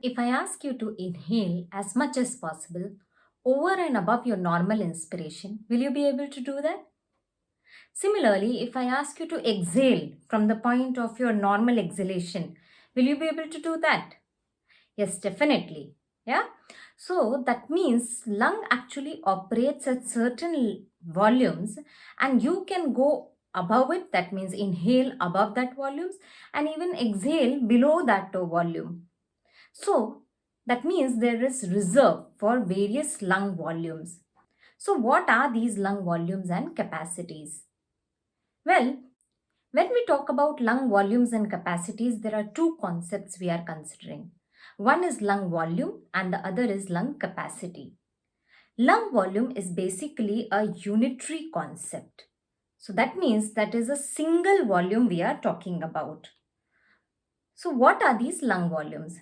if I ask you to inhale as much as possible over and above your normal inspiration, will you be able to do that? Similarly, if I ask you to exhale from the point of your normal exhalation, will you be able to do that? Yes, definitely. Yeah. So that means lung actually operates at certain volumes and you can go above it. That means inhale above that volumes and even exhale below that volume. So that means there is reserve for various lung volumes. So what are these lung volumes and capacities? Well, when we talk about lung volumes and capacities, there are two concepts we are considering. One is lung volume and the other is lung capacity. Lung volume is basically a unitary concept. So that means that is a single volume we are talking about. So what are these lung volumes?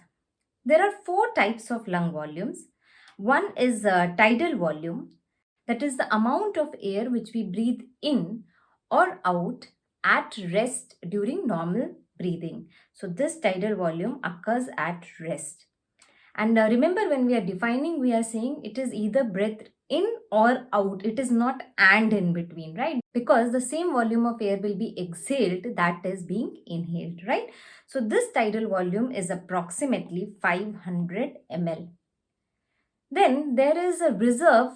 There are four types of lung volumes. One is tidal volume, that is the amount of air which we breathe in or out at rest during normal breathing. So this tidal volume occurs at rest. And remember, when we are defining, we are saying it is either breath in or out. It is not and in between, right? Because the same volume of air will be exhaled that is being inhaled, right? So this tidal volume is approximately 500 ml. Then there is a reserve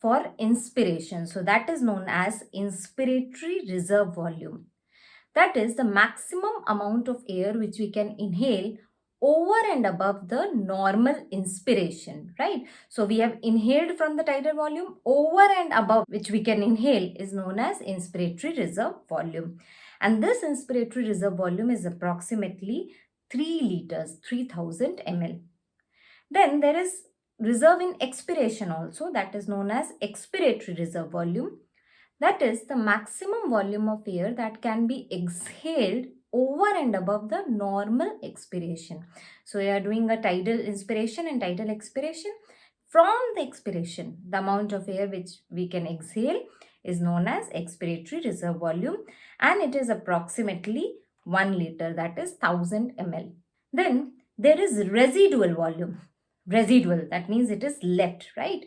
for inspiration. So that is known as inspiratory reserve volume. That is the maximum amount of air which we can inhale over and above the normal inspiration, right? So we have inhaled from the tidal volume over and above which we can inhale is known as inspiratory reserve volume. And this inspiratory reserve volume is approximately 3 liters, 3000 ml. Then there is reserve in expiration also, that is known as expiratory reserve volume. That is the maximum volume of air that can be exhaled over and above the normal expiration. So we are doing a tidal inspiration and tidal expiration. From the expiration, the amount of air which we can exhale is known as expiratory reserve volume, and it is approximately 1 liter, that is 1000 ml. Then there is residual volume. Residual, that means it is left, right?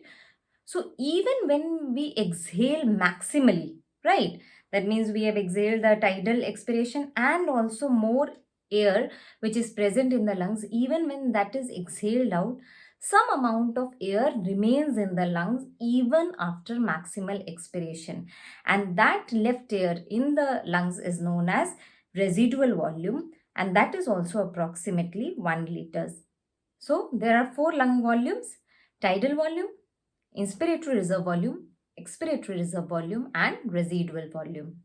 So even when we exhale maximally, right, that means we have exhaled the tidal expiration and also more air which is present in the lungs, even when that is exhaled out, some amount of air remains in the lungs even after maximal expiration. And that left air in the lungs is known as residual volume, and that is also approximately 1 liters. So there are four lung volumes: tidal volume, inspiratory reserve volume, expiratory reserve volume, and residual volume.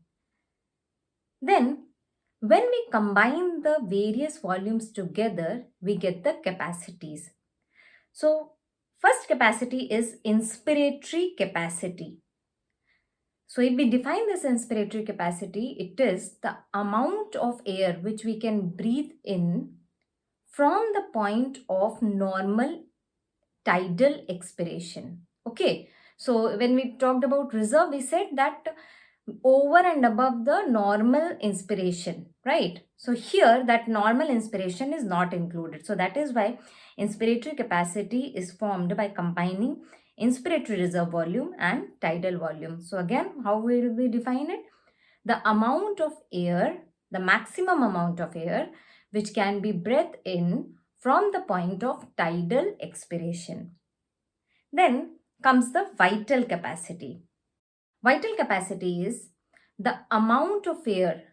Then, when we combine the various volumes together, we get the capacities. So, first capacity is inspiratory capacity. So, if we define this inspiratory capacity, it is the amount of air which we can breathe in from the point of normal tidal expiration. Okay, so when we talked about reserve, we said that over and above the normal inspiration, right? So here that normal inspiration is not included. So that is why inspiratory capacity is formed by combining inspiratory reserve volume and tidal volume. So again, how will we define it? The amount of air, the maximum amount of air which can be breathed in from the point of tidal expiration. Then comes the vital capacity. Vital capacity is the amount of air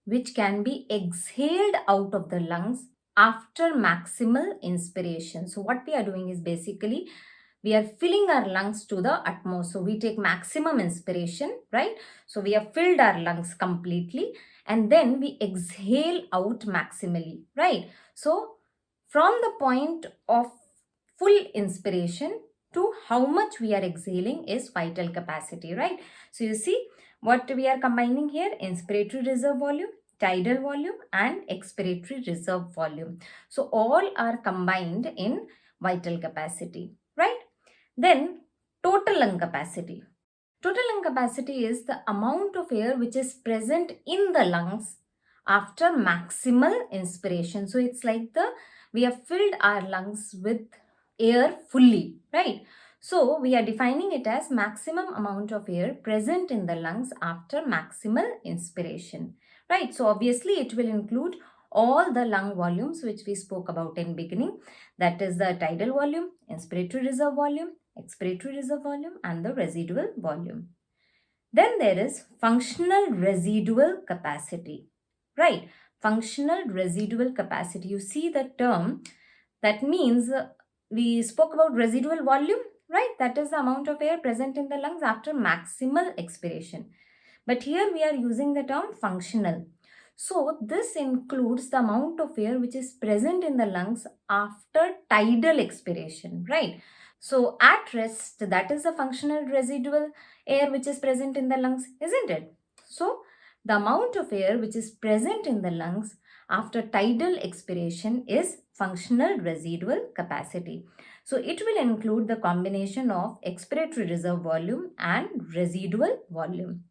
which can be exhaled out of the lungs after maximal inspiration. So what we are doing is basically we are filling our lungs to the utmost. So we take maximum inspiration, right? So we have filled our lungs completely and then we exhale out maximally, right? So from the point of full inspiration to how much we are exhaling is vital capacity, right? So you see what we are combining here: inspiratory reserve volume, tidal volume, and expiratory reserve volume. So all are combined in vital capacity, right? Then total lung capacity. Total lung capacity is the amount of air which is present in the lungs after maximal inspiration. So it's like the we have filled our lungs with air fully, right? So we are defining it as maximum amount of air present in the lungs after maximal inspiration, right? So obviously it will include all the lung volumes which we spoke about in beginning, that is the tidal volume, inspiratory reserve volume, expiratory reserve volume, and the residual volume. Then there is functional residual capacity, right? Functional residual capacity. You see the term, that means we spoke about residual volume, right? That is the amount of air present in the lungs after maximal expiration. But here we are using the term functional. So this includes the amount of air which is present in the lungs after tidal expiration, right? So at rest, that is the functional residual air which is present in the lungs, isn't it? So the amount of air which is present in the lungs after tidal expiration is functional residual capacity. So it will include the combination of expiratory reserve volume and residual volume.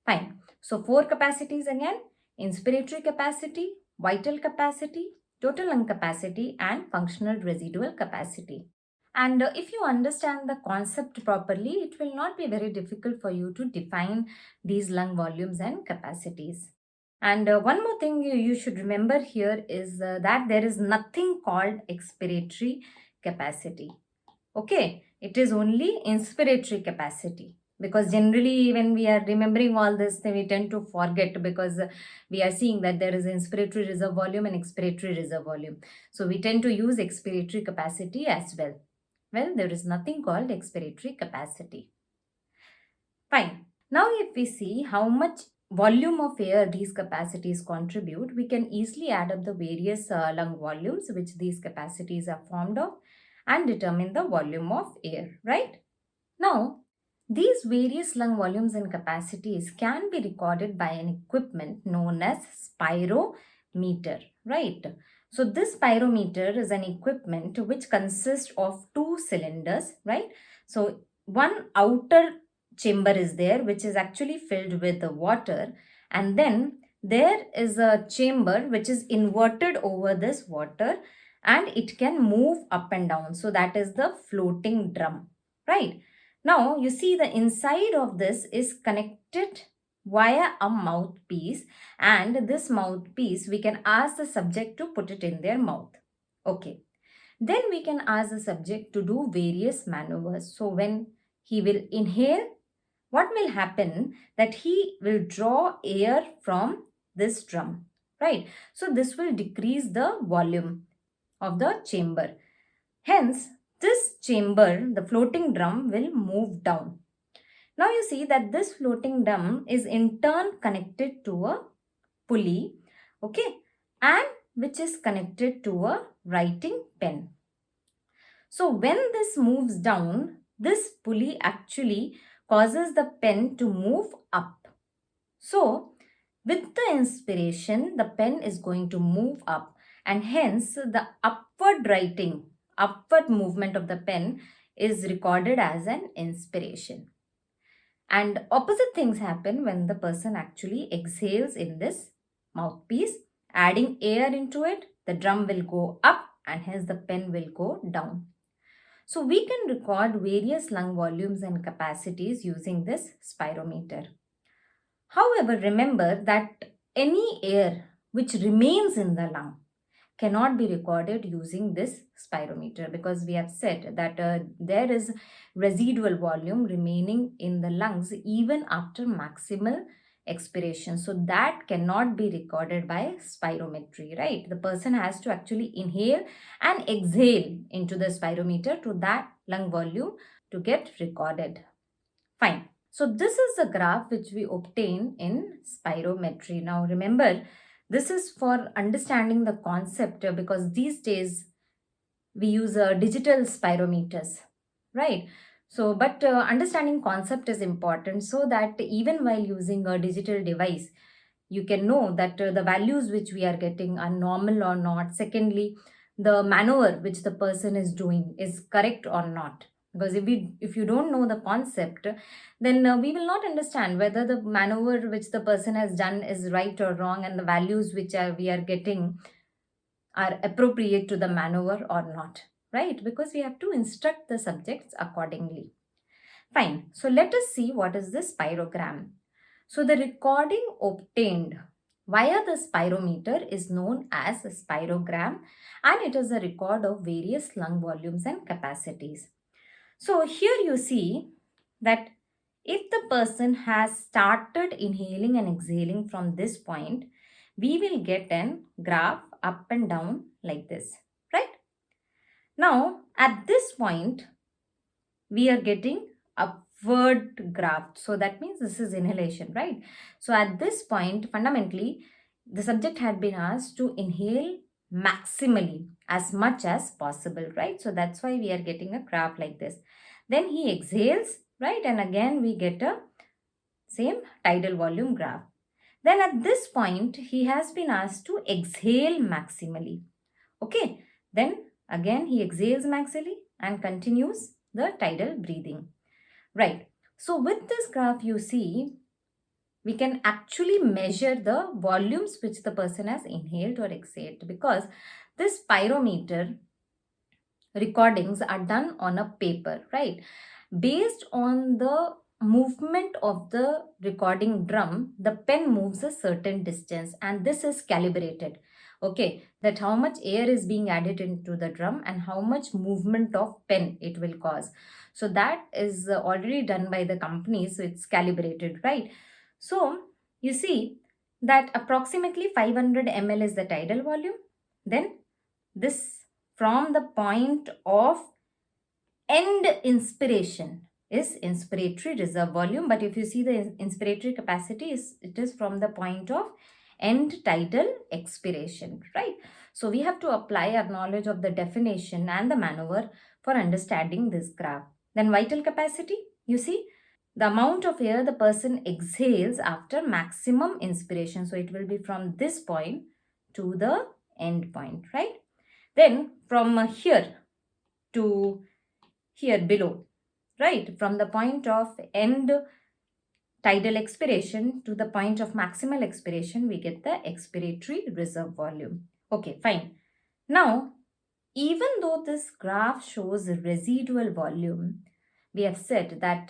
Fine. So 4 capacities again: inspiratory capacity, vital capacity, total lung capacity, and functional residual capacity. And if you understand the concept properly, it will not be very difficult for you to define these lung volumes and capacities. And one more thing you should remember here is that there is nothing called expiratory capacity. Okay, it is only inspiratory capacity, because generally when we are remembering all this, then we tend to forget, because we are seeing that there is inspiratory reserve volume and expiratory reserve volume. So we tend to use expiratory capacity as well. Well, there is nothing called expiratory capacity. Fine. Now if we see how much volume of air these capacities contribute, we can easily add up the various lung volumes which these capacities are formed of and determine the volume of air, right? Now, these various lung volumes and capacities can be recorded by an equipment known as spirometer, right? So this spirometer is an equipment which consists of 2 cylinders, right? So one outer chamber is there which is actually filled with the water, and then there is a chamber which is inverted over this water, and it can move up and down. So that is the floating drum, right? Now you see the inside of this is connected via a mouthpiece, and this mouthpiece we can ask the subject to put it in their mouth. Okay. Then we can ask the subject to do various maneuvers. So when he will inhale, what will happen, that he will draw air from this drum, right? So this will decrease the volume of the chamber. Hence, this chamber, the floating drum, will move down. Now you see that this floating drum is in turn connected to a pulley, okay, and which is connected to a writing pen. So when this moves down, this pulley actually causes the pen to move up. So with the inspiration, the pen is going to move up, and hence the upward movement of the pen is recorded as an inspiration. And opposite things happen when the person actually exhales in this mouthpiece. Adding air into it, the drum will go up, and hence the pen will go down. So we can record various lung volumes and capacities using this spirometer. However, remember that any air which remains in the lung cannot be recorded using this spirometer, because we have said that there is residual volume remaining in the lungs even after maximal expiration. So that cannot be recorded by spirometry, right? The person has to actually inhale and exhale into the spirometer to that lung volume to get recorded. Fine. So this is the graph which we obtain in spirometry. Now remember, this is for understanding the concept, because these days we use digital spirometers, right? So, but understanding concept is important, so that even while using a digital device, you can know that the values which we are getting are normal or not. Secondly, the maneuver which the person is doing is correct or not. Because if you don't know the concept, then we will not understand whether the maneuver which the person has done is right or wrong, and the values which we are getting are appropriate to the maneuver or not, right? Because we have to instruct the subjects accordingly. Fine. So let us see what is the spirogram. So the recording obtained via the spirometer is known as a spirogram, and it is a record of various lung volumes and capacities. So here you see that if the person has started inhaling and exhaling from this point, we will get an graph up and down like this, right? Now, at this point, we are getting upward graph. So that means this is inhalation, right? So at this point, fundamentally, the subject had been asked to inhale maximally as much as possible, right? So that's why we are getting a graph like this. Then he exhales, right? And again, we get a same tidal volume graph. Then at this point, he has been asked to exhale maximally. Okay. Then again, he exhales maximally and continues the tidal breathing. Right. So with this graph, you see, we can actually measure the volumes which the person has inhaled or exhaled, because this spirometer recordings are done on a paper, right? Based on the movement of the recording drum, the pen moves a certain distance, and this is calibrated. Okay, that how much air is being added into the drum and how much movement of pen it will cause. So that is already done by the company, so it's calibrated, right? So you see that approximately 500 ml is the tidal volume. Then this, from the point of end inspiration, is inspiratory reserve volume, but if you see the inspiratory capacity, it is from the point of end tidal expiration, right? So we have to apply our knowledge of the definition and the maneuver for understanding this graph. Then vital capacity, you see the amount of air the person exhales after maximum inspiration. So it will be from this point to the end point, right? Then from here to here below, right? From the point of end tidal expiration to the point of maximal expiration, we get the expiratory reserve volume. Okay, fine. Now, even though this graph shows residual volume, we have said that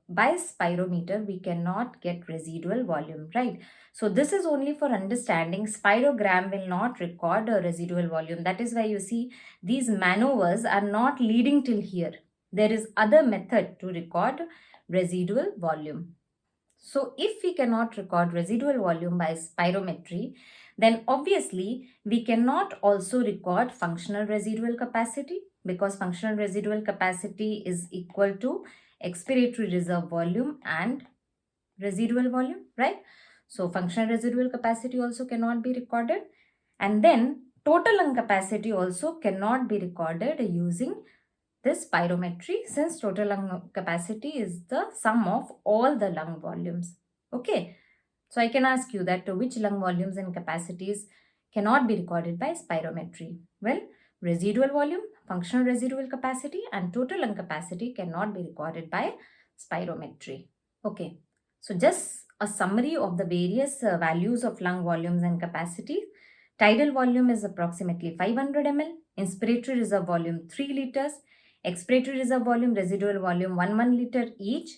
by spirometer we cannot get residual volume, right? So this is only for understanding. Spirogram will not record a residual volume. That is why you see these maneuvers are not leading till here. There is other method to record residual volume. So if we cannot record residual volume by spirometry, then obviously we cannot also record functional residual capacity, because functional residual capacity is equal to expiratory reserve volume and residual volume, right? So functional residual capacity also cannot be recorded, and then total lung capacity also cannot be recorded using this spirometry, since total lung capacity is the sum of all the lung volumes. Okay, so I can ask you that which lung volumes and capacities cannot be recorded by spirometry? Well, residual volume, functional residual capacity, and total lung capacity cannot be recorded by spirometry. Okay, so just a summary of the various values of lung volumes and capacities. Tidal volume is approximately 500 ml, inspiratory reserve volume 3 liters, expiratory reserve volume, residual volume 1 liter each.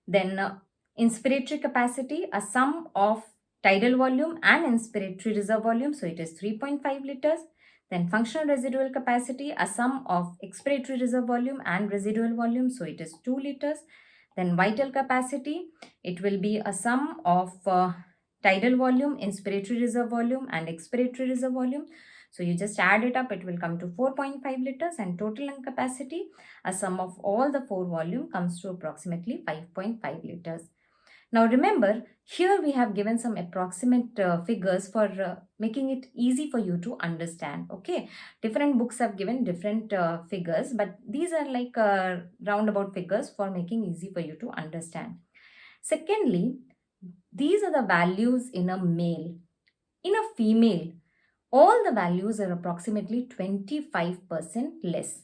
Then inspiratory capacity, a sum of tidal volume and inspiratory reserve volume, so it is 3.5 liters. Then functional residual capacity, a sum of expiratory reserve volume and residual volume, so it is 2 liters. Then vital capacity, it will be a sum of tidal volume, inspiratory reserve volume and expiratory reserve volume. So you just add it up, it will come to 4.5 liters, and total lung capacity, a sum of all the four volume, comes to approximately 5.5 liters. Now remember, here we have given some approximate figures for making it easy for you to understand. Okay, different books have given different figures, but these are like roundabout figures for making easy for you to understand. Secondly, these are the values in a male. In a female, all the values are approximately 25% less.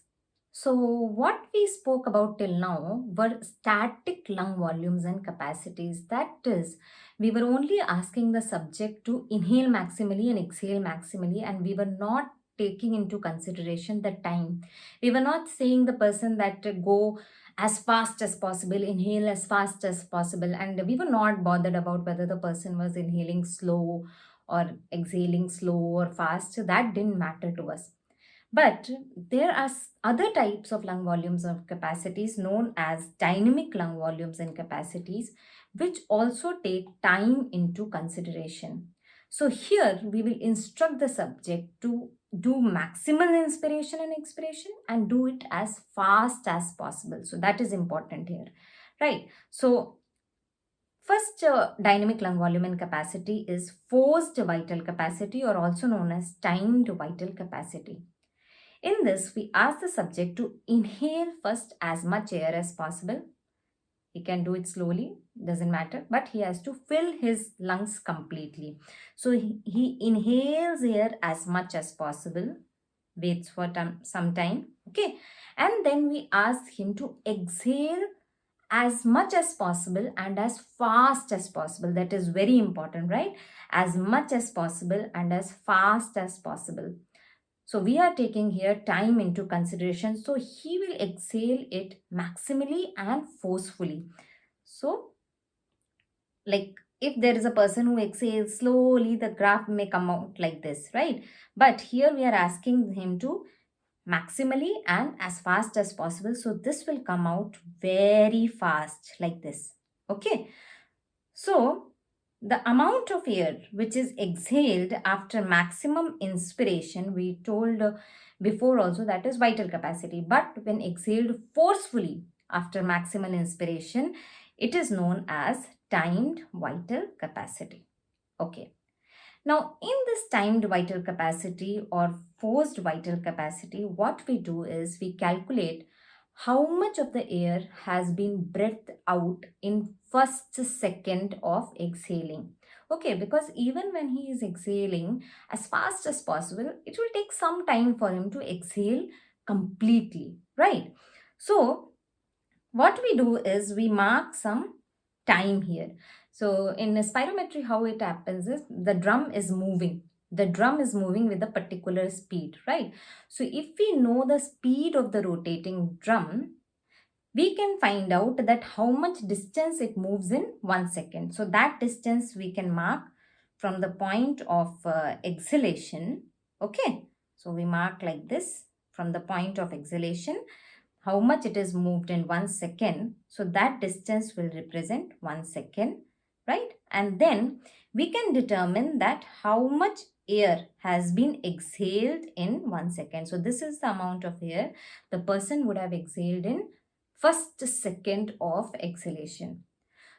So what we spoke about till now were static lung volumes and capacities. That is, we were only asking the subject to inhale maximally and exhale maximally, and we were not taking into consideration the time. We were not saying the person that go as fast as possible, inhale as fast as possible, and we were not bothered about whether the person was inhaling slow or exhaling slow or fast. So that didn't matter to us. But there are other types of lung volumes of capacities known as dynamic lung volumes and capacities, which also take time into consideration. So here we will instruct the subject to do maximal inspiration and expiration and do it as fast as possible. So that is important here, right? So first dynamic lung volume and capacity is forced vital capacity, or also known as timed vital capacity. In this, we ask the subject to inhale first as much air as possible. He can do it slowly, doesn't matter, but he has to fill his lungs completely. So he inhales air as much as possible, waits for some time, okay, and then we ask him to exhale as much as possible and as fast as possible. That is very important, right? As much as possible and as fast as possible. So we are taking here time into consideration. So he will exhale it maximally and forcefully. So, like, if there is a person who exhales slowly, the graph may come out like this, right? But here we are asking him to maximally and as fast as possible. So this will come out very fast like this. Okay. So the amount of air which is exhaled after maximum inspiration, we told before also, that is vital capacity. But when exhaled forcefully after maximum inspiration, it is known as timed vital capacity. Okay. Now, in this timed vital capacity or forced vital capacity, what we do is we calculate how much of the air has been breathed out in first second of exhaling. Okay, because even when he is exhaling as fast as possible, it will take some time for him to exhale completely, right? So, what we do is we mark some time here. So in spirometry, how it happens is the drum is moving. The drum is moving with a particular speed, right? So if we know the speed of the rotating drum, we can find out that how much distance it moves in 1 second. So that distance we can mark from the point of exhalation. Okay, so we mark like this from the point of exhalation, how much it is moved in 1 second. So that distance will represent 1 second, right? And then we can determine that how much air has been exhaled in 1 second. So this is the amount of air the person would have exhaled in first second of exhalation.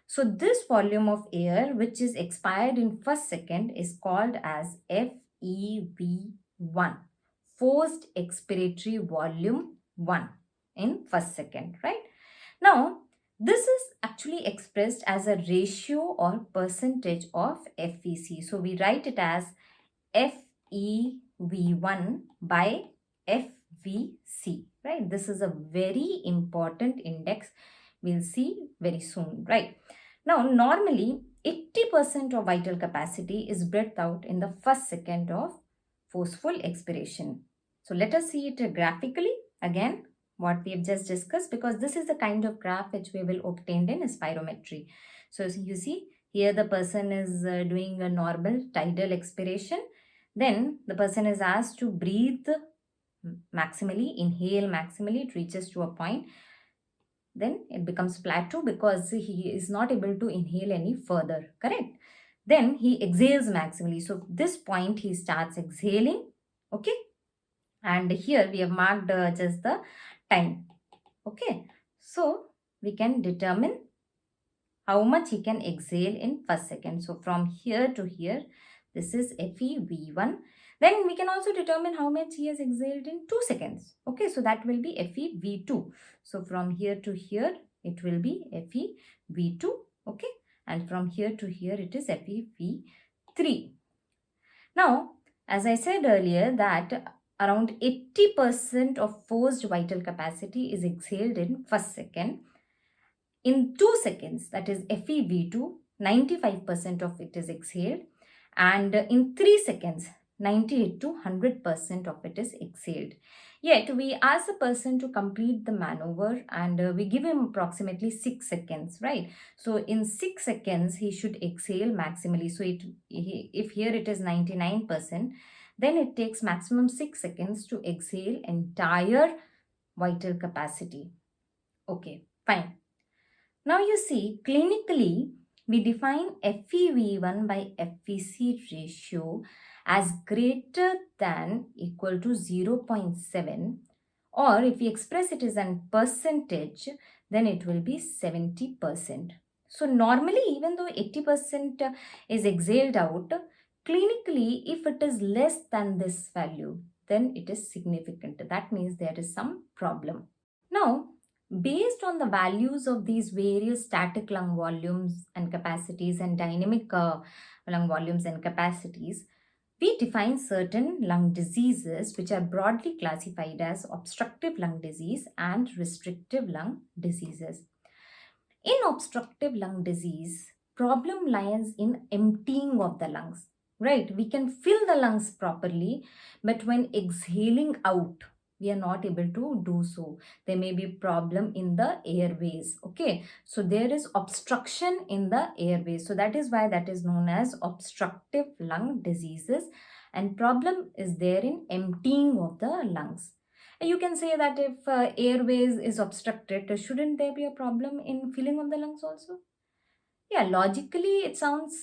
So this volume of air which is expired in first second is called as FEV1, forced expiratory volume 1 in first second, right? Now, this is actually expressed as a ratio or percentage of FVC. So we write it as FEV1 by FVC, right? This is a very important index. We'll see very soon, right? Now, normally 80% of vital capacity is breathed out in the first second of forceful expiration. So let us see it graphically again, what we have just discussed, because this is the kind of graph which we will obtain in spirometry. So you see here the person is doing a normal tidal expiration. Then the person is asked to breathe maximally, inhale maximally, it reaches to a point. Then it becomes plateau because he is not able to inhale any further, correct? Then he exhales maximally. So this point he starts exhaling, okay? And here we have marked just the time, okay? So we can determine how much he can exhale in first second. So from here to here, this is FEV1. Then we can also determine how much he has exhaled in 2 seconds. Okay, so that will be FEV2. So from here to here, it will be FEV2. Okay, and from here to here, it is FEV3. Now, as I said earlier, that around 80% of forced vital capacity is exhaled in first second. In 2 seconds, that is FEV2, 95% of it is exhaled. And in 3 seconds, 98 to 100% of it is exhaled. Yet we ask the person to complete the maneuver and we give him approximately 6 seconds, right? So in 6 seconds he should exhale maximally. So if here it is 99%, then it takes maximum 6 seconds to exhale entire vital capacity. Okay, fine. Now you see, clinically, we define FEV1 by FVC ratio as greater than equal to 0.7, or if we express it as in percentage, then it will be 70%. So normally, even though 80% is exhaled out, clinically, if it is less than this value, then it is significant. That means there is some problem. Now, based on the values of these various static lung volumes and capacities and dynamic lung volumes and capacities, we define certain lung diseases which are broadly classified as obstructive lung disease and restrictive lung diseases. In obstructive lung disease, problem lies in emptying of the lungs, right? We can fill the lungs properly, but when exhaling out, we are not able to do so. There may be problem in the airways. Okay, so there is obstruction in the airways. So that is why that is known as obstructive lung diseases, and problem is there in emptying of the lungs. You can say that if airways is obstructed, shouldn't there be a problem in filling of the lungs also? Yeah, logically it sounds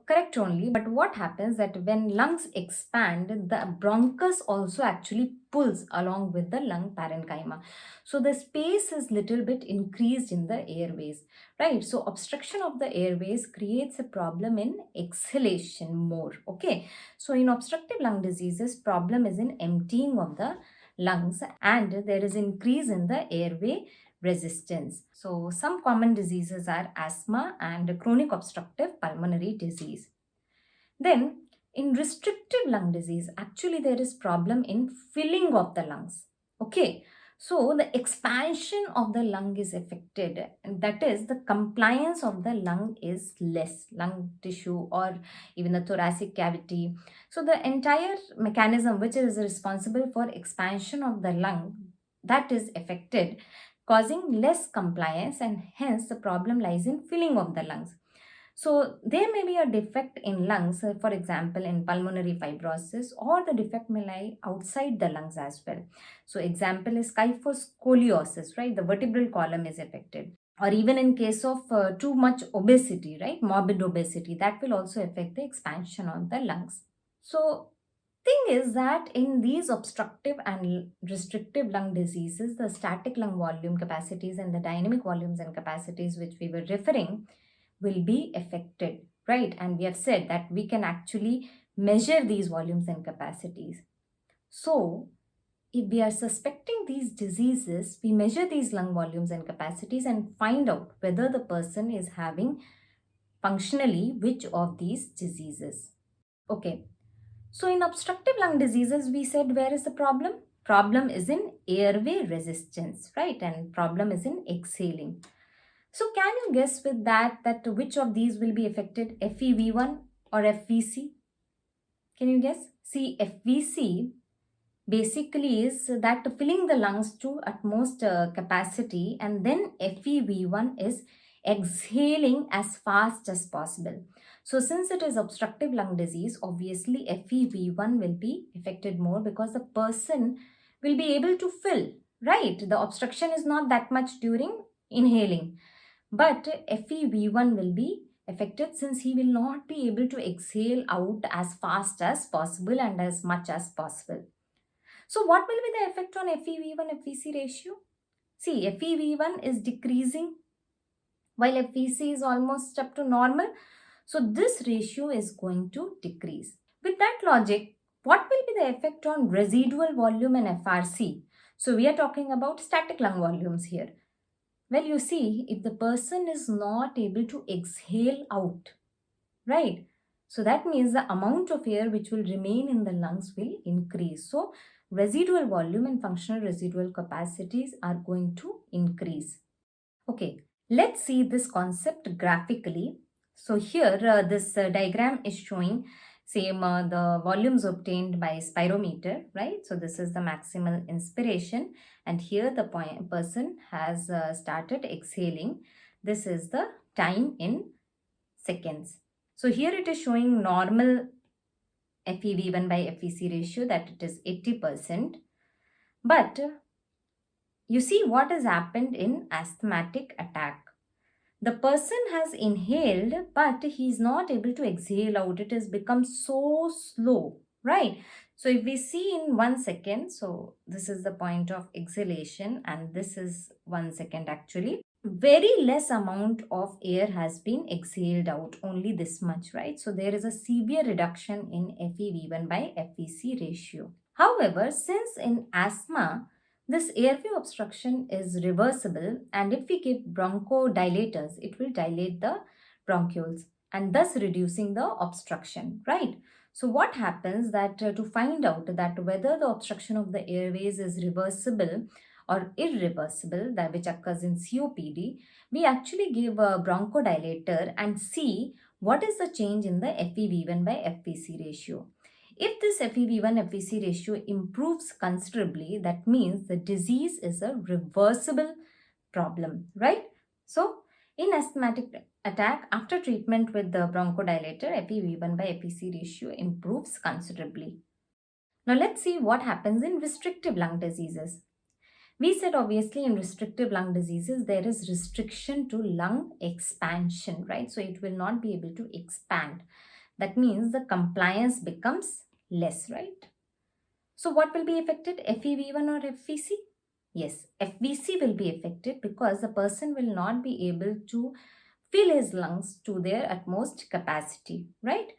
correct only, but what happens that when lungs expand, the bronchus also actually pulls along with the lung parenchyma. So the space is little bit increased in the airways, right? So obstruction of the airways creates a problem in exhalation more, okay? So in obstructive lung diseases, problem is in emptying of the lungs and there is increase in the airway resistance. So some common diseases are asthma and chronic obstructive pulmonary disease. Then in restrictive lung disease, actually there is problem in filling of the lungs. Okay, so the expansion of the lung is affected, and that is the compliance of the lung is less, lung tissue or even the thoracic cavity. So the entire mechanism which is responsible for expansion of the lung, that is affected, causing less compliance, and hence the problem lies in filling of the lungs. So there may be a defect in lungs, for example, in pulmonary fibrosis, or the defect may lie outside the lungs as well. So example is kyphoscoliosis, right? The vertebral column is affected. Or even in case of too much obesity, right? Morbid obesity, that will also affect the expansion of the lungs. So thing is that in these obstructive and restrictive lung diseases, the static lung volume capacities and the dynamic volumes and capacities which we were referring will be affected, right? And we have said that we can actually measure these volumes and capacities. So if we are suspecting these diseases, we measure these lung volumes and capacities and find out whether the person is having functionally which of these diseases. Okay, so in obstructive lung diseases, we said where is the problem? Problem is in airway resistance, right? And problem is in exhaling. So can you guess with that which of these will be affected, FEV1 or FVC? Can you guess? See, FVC basically is that filling the lungs to utmost capacity, and then FEV1 is exhaling as fast as possible. So since it is obstructive lung disease, obviously FEV1 will be affected more because the person will be able to fill, right? The obstruction is not that much during inhaling, but FEV1 will be affected since he will not be able to exhale out as fast as possible and as much as possible. So what will be the effect on FEV1 FVC ratio? See, FEV1 is decreasing while FVC is almost up to normal. So this ratio is going to decrease. With that logic, what will be the effect on residual volume and FRC? So we are talking about static lung volumes here. Well, you see, if the person is not able to exhale out, right? So that means the amount of air which will remain in the lungs will increase. So residual volume and functional residual capacities are going to increase. Okay, let's see this concept graphically. So here this diagram is showing Same, the volumes obtained by spirometer, right? So this is the maximal inspiration, and here the person has started exhaling. This is the time in seconds. So here it is showing normal FEV1 by FVC ratio, that it is 80%. But you see what has happened in asthmatic attack. The person has inhaled, but he is not able to exhale out. It has become so slow, right? So if we see in 1 second, so this is the point of exhalation, and this is 1 second actually. Very less amount of air has been exhaled out, only this much, right? So there is a severe reduction in FEV1 by FVC ratio. However, since in asthma, this airway obstruction is reversible, and if we give bronchodilators, it will dilate the bronchioles and thus reducing the obstruction, right? So what happens that to find out that whether the obstruction of the airways is reversible or irreversible, that which occurs in COPD, we actually give a bronchodilator and see what is the change in the FEV1 by FVC ratio. If this FEV1 FVC ratio improves considerably, that means the disease is a reversible problem, right? So in asthmatic attack, after treatment with the bronchodilator, FEV1 by FVC ratio improves considerably. Now let's see what happens in restrictive lung diseases. We said obviously in restrictive lung diseases, there is restriction to lung expansion, right? So it will not be able to expand. That means the compliance becomes less, right? So what will be affected, FEV1 or FVC? Yes, FVC will be affected because the person will not be able to fill his lungs to their utmost capacity, right?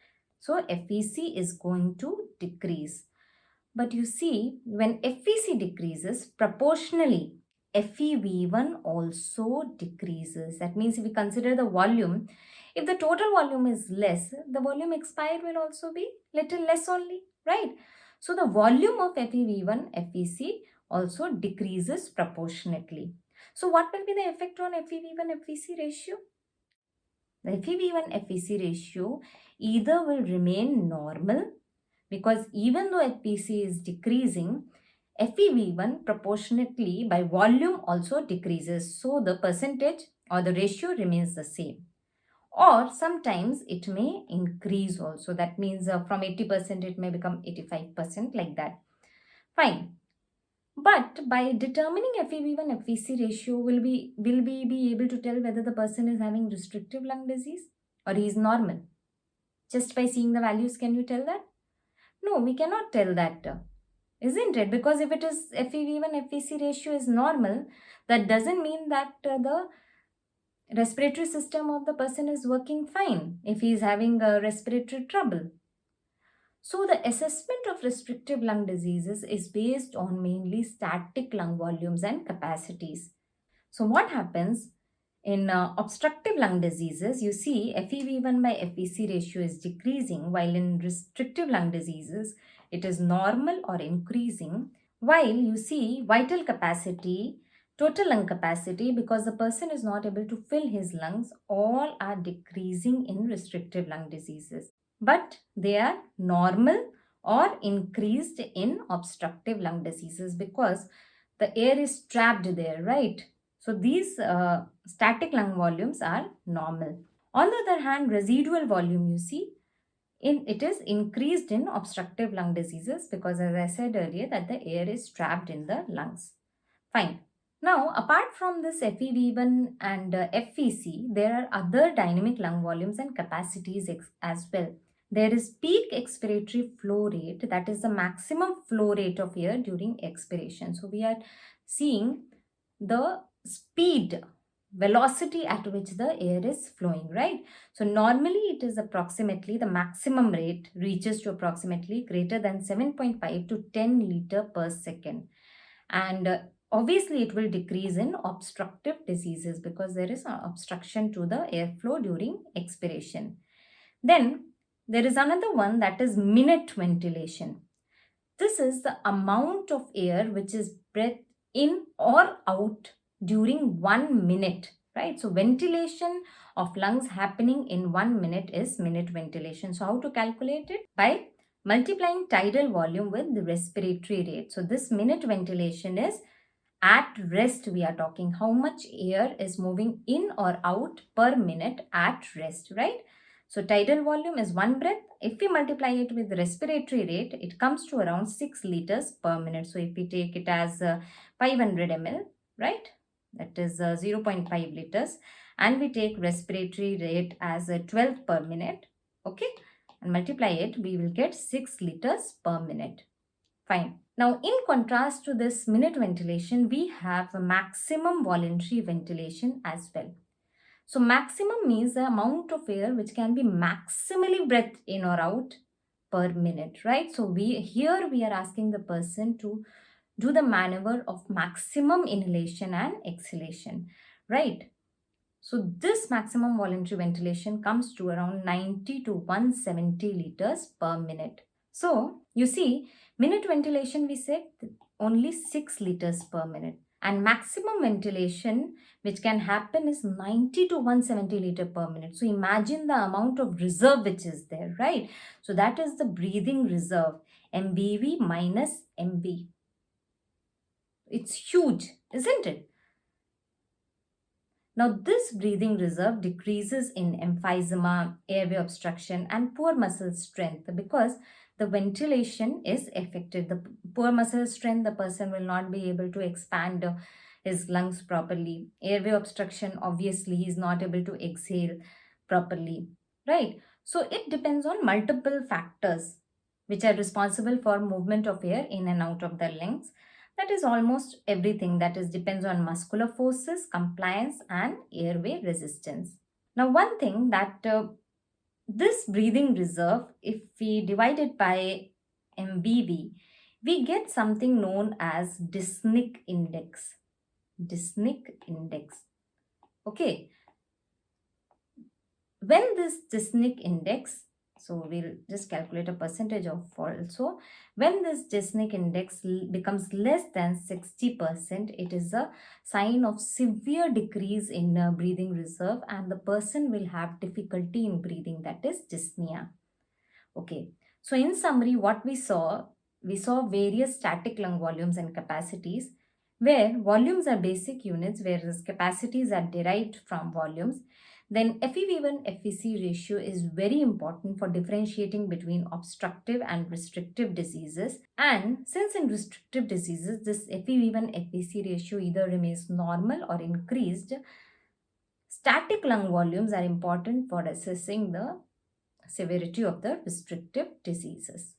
So FVC is going to decrease. But you see, when FVC decreases, proportionally, FEV1 also decreases. That means if we consider the volume, if the total volume is less, the volume expired will also be little less only, right? So the volume of FEV1, FVC also decreases proportionately. So what will be the effect on FEV1, FVC ratio? The FEV1, FVC ratio either will remain normal, because even though FVC is decreasing, FEV1 proportionately by volume also decreases. So the percentage or the ratio remains the same. Or sometimes it may increase also. That means from 80% it may become 85%, like that. Fine. But by determining FEV1 FVC ratio, will we be able to tell whether the person is having restrictive lung disease or he is normal? Just by seeing the values, can you tell that? No, we cannot tell that, isn't it? Because if it is FEV1 FVC ratio is normal, that doesn't mean that the respiratory system of the person is working fine if he is having a respiratory trouble. So the assessment of restrictive lung diseases is based on mainly static lung volumes and capacities. So what happens in obstructive lung diseases, you see FEV1 by FVC ratio is decreasing, while in restrictive lung diseases, it is normal or increasing, while you see vital capacity, total lung capacity, because the person is not able to fill his lungs, all are decreasing in restrictive lung diseases. But they are normal or increased in obstructive lung diseases because the air is trapped there, right? So these static lung volumes are normal. On the other hand, residual volume, you see, it is increased in obstructive lung diseases because, as I said earlier, that the air is trapped in the lungs. Fine. Now, apart from this FEV1 and FVC, there are other dynamic lung volumes and capacities as well. There is peak expiratory flow rate, that is the maximum flow rate of air during expiration. So we are seeing the speed, velocity at which the air is flowing, right? So normally it is approximately, the maximum rate reaches to approximately greater than 7.5 to 10 liter per second. And obviously it will decrease in obstructive diseases because there is an obstruction to the airflow during expiration. Then there is another one, that is minute ventilation. This is the amount of air which is breathed in or out during 1 minute, right? So ventilation of lungs happening in 1 minute is minute ventilation. So how to calculate it? By multiplying tidal volume with the respiratory rate. So this minute ventilation is at rest. We are talking how much air is moving in or out per minute at rest, right? So tidal volume is 1 breath. If we multiply it with the respiratory rate, it comes to around 6 liters per minute. So if we take it as 500 ml, right? That is 0.5 liters. And we take respiratory rate as 12 per minute, okay? And multiply it, we will get 6 liters per minute. Fine. Now, in contrast to this minute ventilation, we have a maximum voluntary ventilation as well. So maximum means the amount of air which can be maximally breathed in or out per minute, right? So we are asking the person to do the maneuver of maximum inhalation and exhalation, right? So this maximum voluntary ventilation comes to around 90 to 170 liters per minute. So you see, minute ventilation we said only 6 liters per minute, and maximum ventilation which can happen is 90 to 170 liter per minute. So imagine the amount of reserve which is there, right? So that is the breathing reserve, MBV minus MV. It's huge, isn't it? Now, this breathing reserve decreases in emphysema, airway obstruction, and poor muscle strength because the ventilation is affected. The poor muscle strength, the person will not be able to expand his lungs properly. Airway obstruction, obviously, he is not able to exhale properly, right? So, it depends on multiple factors which are responsible for movement of air in and out of the lungs. That is almost everything. That is depends on muscular forces, compliance, and airway resistance. Now, one thing that this breathing reserve, if we divide it by MBV, we get something known as dyspneic index. Dyspneic index. Okay. When this dyspneic index, so we'll just calculate a percentage of also. When this dyspneic index becomes less than 60%, it is a sign of severe decrease in breathing reserve and the person will have difficulty in breathing, that is dyspnea. Okay, so in summary, what we saw various static lung volumes and capacities, where volumes are basic units, whereas capacities are derived from volumes. Then FEV1 FVC ratio is very important for differentiating between obstructive and restrictive diseases. And since in restrictive diseases, this FEV1 FVC ratio either remains normal or increased, static lung volumes are important for assessing the severity of the restrictive diseases.